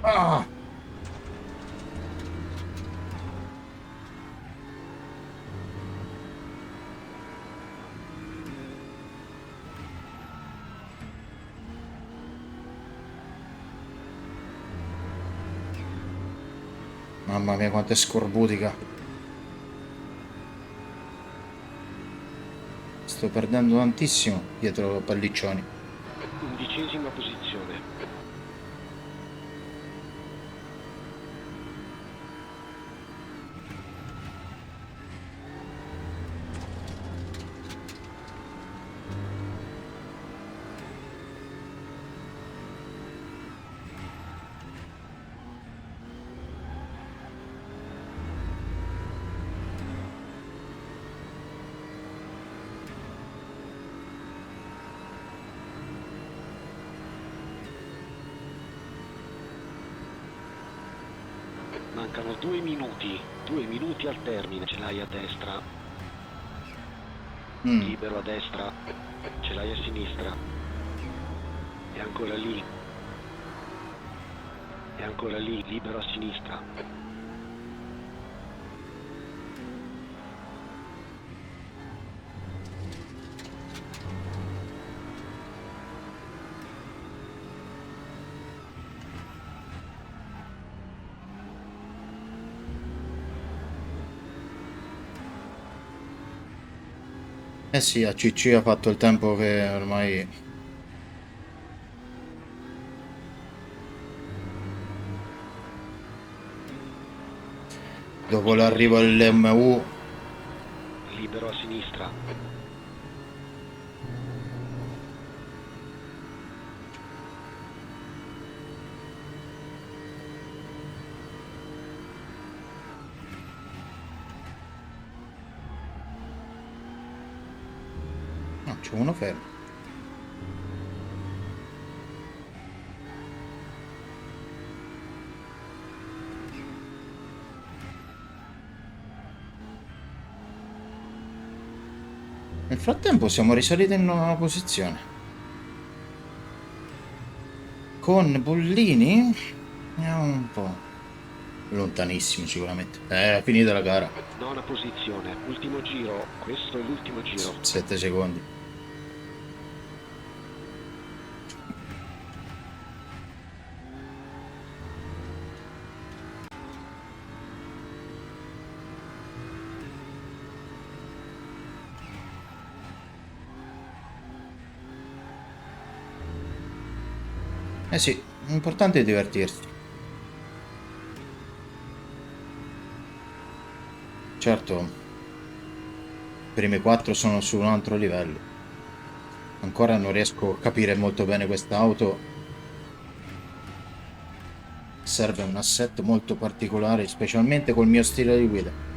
Ah! Mamma mia, quanto è scorbutica. Sto perdendo tantissimo dietro Palliccioni. 11ª posizione. Mancano 2 minuti al termine, ce l'hai a destra, libero a destra, ce l'hai a sinistra, è ancora lì, libero a sinistra. Eh sì, a CC ha fatto il tempo che ormai... Dopo l'arrivo dell'MU... Libero a sinistra. No, c'è uno fermo. Nel frattempo siamo risaliti in una posizione. Con Bollini è un po' lontanissimo sicuramente. È finita la gara. Nona posizione, ultimo giro, questo è l'ultimo giro. 7 secondi. Eh sì, l'importante è divertirsi. Certo, i primi 4 sono su un altro livello. Ancora non riesco a capire molto bene quest'auto. Serve un assetto molto particolare, specialmente col mio stile di guida.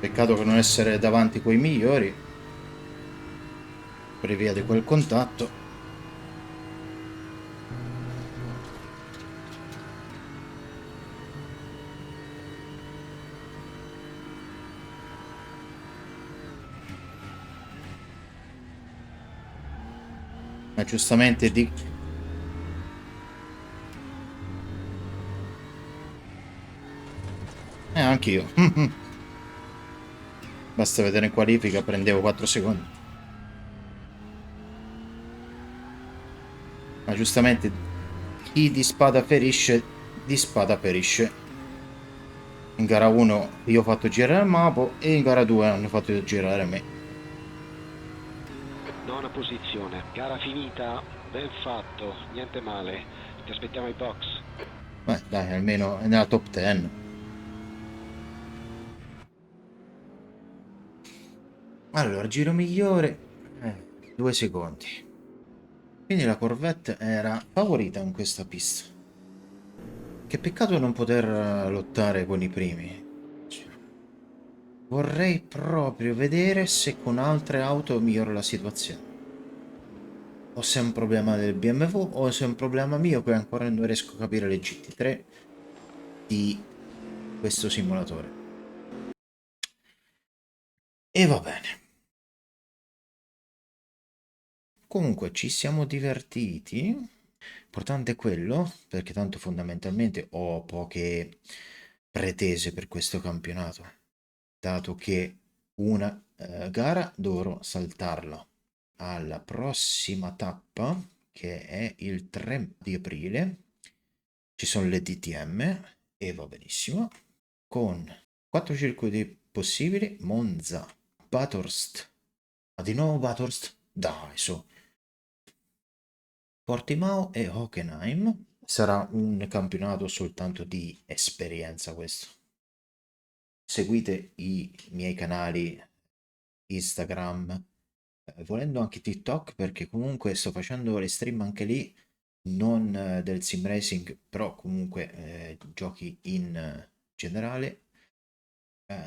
Peccato che non essere davanti coi migliori per via di quel contatto. Ma giustamente di... anch'io. Basta vedere in qualifica, prendevo 4 secondi. Ma giustamente chi di spada ferisce. In gara 1 io ho fatto girare il Mapo e in gara 2 hanno fatto girare me. Nona posizione, gara finita, ben fatto, niente male. Ti aspettiamo ai box. Beh, dai, almeno è nella top 10. Allora, giro migliore, 2 secondi. Quindi la Corvette era favorita in questa pista. Che peccato non poter lottare con i primi. Vorrei proprio vedere se con altre auto migliora la situazione. O se è un problema del BMW o se è un problema mio che ancora non riesco a capire le GT3 di questo simulatore. E va bene. Comunque ci siamo divertiti. L'importante è quello, perché tanto fondamentalmente ho poche pretese per questo campionato, dato che una gara dovrò saltarla alla prossima tappa, che è il 3 di aprile. Ci sono le DTM e va benissimo, con 4 circuiti possibili: Monza, Bathurst, ma di nuovo Bathurst? Dai, su. Portimao e Hockenheim. Sarà un campionato soltanto di esperienza questo. Seguite i miei canali Instagram, volendo anche TikTok, perché comunque sto facendo le stream anche lì, non del sim racing, però comunque giochi in generale.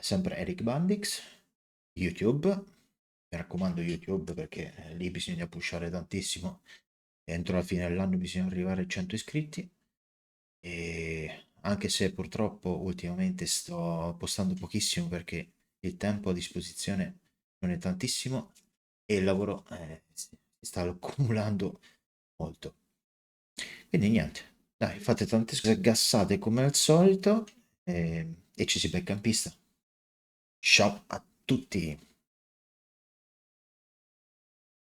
Sempre Eric Bandix, YouTube. Mi raccomando YouTube, perché lì bisogna pushare tantissimo. Entro la fine dell'anno bisogna arrivare a 100 iscritti. E anche se purtroppo ultimamente sto postando pochissimo perché il tempo a disposizione non è tantissimo e il lavoro si sta accumulando molto. Quindi niente, dai, fate tante gassate come al solito e ci si becca in pista. Ciao a tutti!